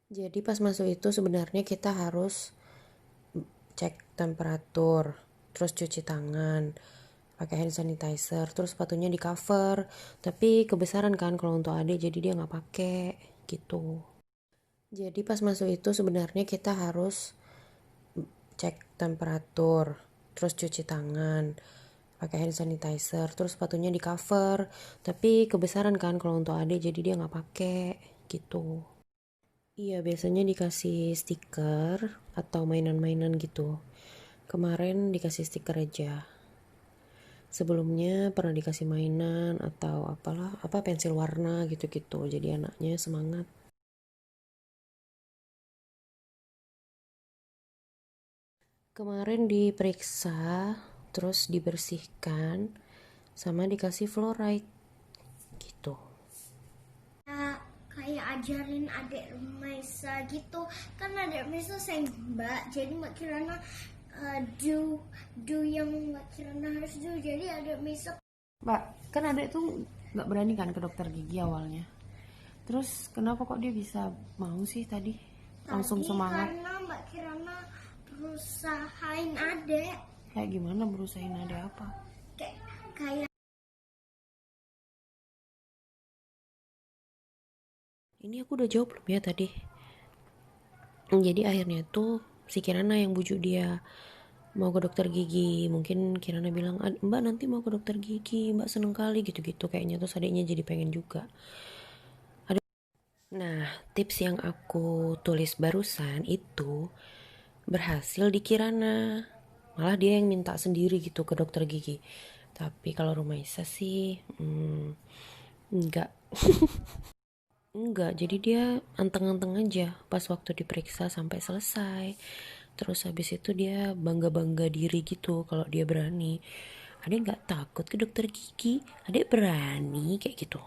Jadi pas masuk itu sebenarnya kita harus cek temperatur, terus cuci tangan, pakai hand sanitizer, terus sepatunya di cover. Tapi kebesaran kan kalau untuk adik, jadi dia nggak pakai gitu. Jadi pas masuk itu sebenarnya kita harus cek temperatur, terus cuci tangan, pakai hand sanitizer, terus sepatunya di cover. Tapi kebesaran kan kalau untuk adik, jadi dia nggak pakai gitu. Iya, biasanya dikasih stiker atau mainan-mainan gitu. Kemarin dikasih stiker aja. Sebelumnya pernah dikasih mainan atau apalah, apa pensil warna gitu-gitu. Jadi anaknya semangat. Kemarin diperiksa, terus dibersihkan, sama dikasih fluoride gitu. Kayak ajarin adik Maisa gitu, kan adik Maisa sayang Mbak, jadi Mbak Kirana do yang Mbak Kirana harus do, jadi adik Maisa. Mbak, kan adek tuh nggak berani kan ke dokter gigi awalnya. Terus kenapa kok dia bisa mau sih tadi? Langsung Tadi semangat. karena Mbak Kirana berusahain adik, Kayak gimana berusahain adek apa? kayak kayak Ini aku udah jawab belum ya tadi? Jadi akhirnya tuh si Kirana yang bujuk dia mau ke dokter gigi. Mungkin Kirana bilang, Mbak nanti mau ke dokter gigi, Mbak seneng kali gitu-gitu kayaknya. Terus adiknya jadi pengen juga. Nah, tips yang aku tulis barusan itu berhasil di Kirana. Malah dia yang minta sendiri gitu ke dokter gigi. Tapi kalau Rumaisa sih enggak. Enggak, jadi dia anteng-anteng aja pas waktu diperiksa sampai selesai. Terus habis itu dia bangga-bangga diri gitu kalau dia berani. Adek nggak takut ke dokter gigi, adek berani kayak gitu.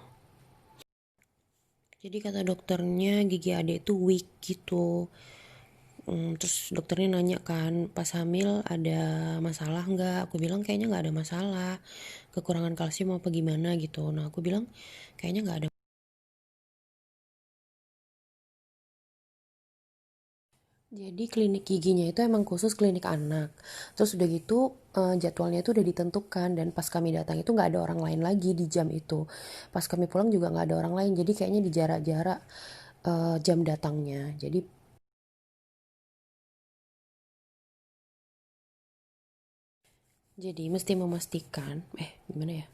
Jadi kata dokternya gigi adek tuh weak gitu. Terus dokternya nanya kan pas hamil ada masalah nggak? Aku bilang kayaknya nggak ada masalah. Kekurangan kalsium apa gimana gitu. Nah aku bilang kayaknya nggak ada. Jadi klinik giginya itu emang khusus klinik anak. Terus udah gitu jadwalnya itu udah ditentukan dan pas kami datang itu nggak ada orang lain lagi di jam itu. Pas kami pulang juga nggak ada orang lain. Jadi kayaknya di jarak-jarak jam datangnya. Jadi mesti memastikan, gimana ya?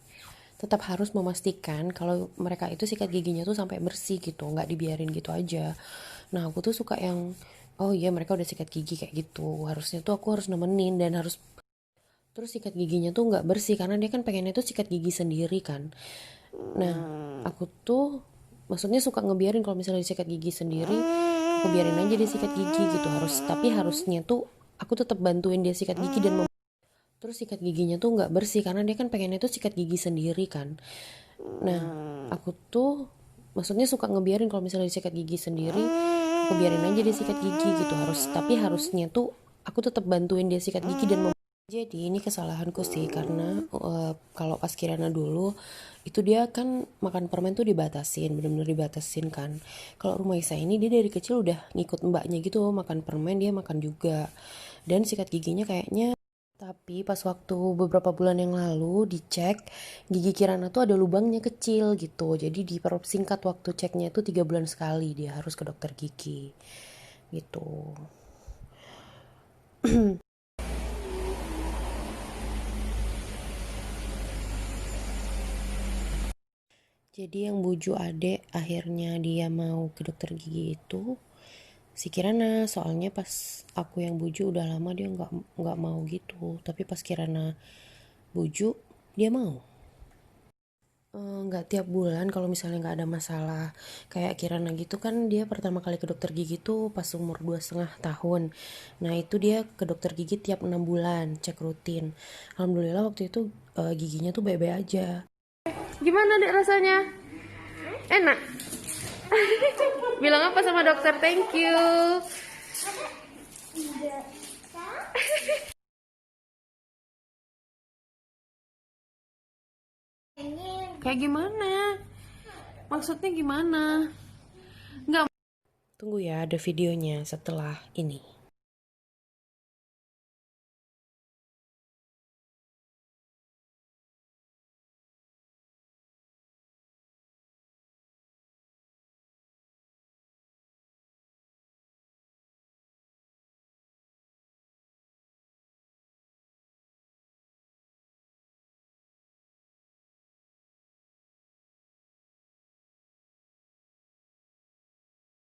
Tetap harus memastikan kalau mereka itu sikat giginya tuh sampai bersih gitu, nggak dibiarin gitu aja. Nah aku tuh suka yang, oh iya mereka udah sikat gigi kayak gitu. Harusnya tuh aku harus nemenin dan harus terus sikat giginya tuh nggak bersih karena dia kan pengennya tuh sikat gigi sendiri kan. Nah aku tuh maksudnya suka ngebiarin kalau misalnya disikat gigi sendiri, aku biarin aja dia sikat gigi gitu harus. Tapi harusnya tuh aku tetap bantuin dia sikat gigi dan terus sikat giginya tuh nggak bersih karena dia kan pengennya tuh sikat gigi sendiri kan. Nah aku tuh maksudnya suka ngebiarin kalau misalnya disikat gigi sendiri, aku biarin aja dia sikat gigi gitu harus. Tapi harusnya tuh aku tetap bantuin dia sikat gigi dan jadi ini kesalahanku sih karena kalau pas Kirana dulu itu dia kan makan permen tuh dibatasin, benar-benar dibatasin kan. Kalau Rumaisa ini dia dari kecil udah ngikut mbaknya gitu, makan permen dia makan juga. Dan sikat giginya kayaknya. Tapi pas waktu beberapa bulan yang lalu dicek gigi Kirana tuh ada lubangnya kecil gitu. Jadi dipersingkat waktu ceknya itu 3 bulan sekali dia harus ke dokter gigi gitu. Jadi yang bujuk adek akhirnya dia mau ke dokter gigi itu si Kirana. Soalnya pas aku yang bujuk udah lama dia nggak mau gitu. Tapi pas Kirana bujuk dia mau. Nggak tiap bulan kalau misalnya nggak ada masalah. Kayak Kirana gitu kan dia pertama kali ke dokter gigi tuh pas umur 2,5 tahun. Nah itu dia ke dokter gigi tiap 6 bulan cek rutin. Alhamdulillah waktu itu giginya tuh baik-baik aja. Gimana dek rasanya? Enak? Bilang apa sama dokter? Thank you. pengen Kayak gimana? Maksudnya gimana? Nggak. Tunggu ya, ada videonya setelah ini.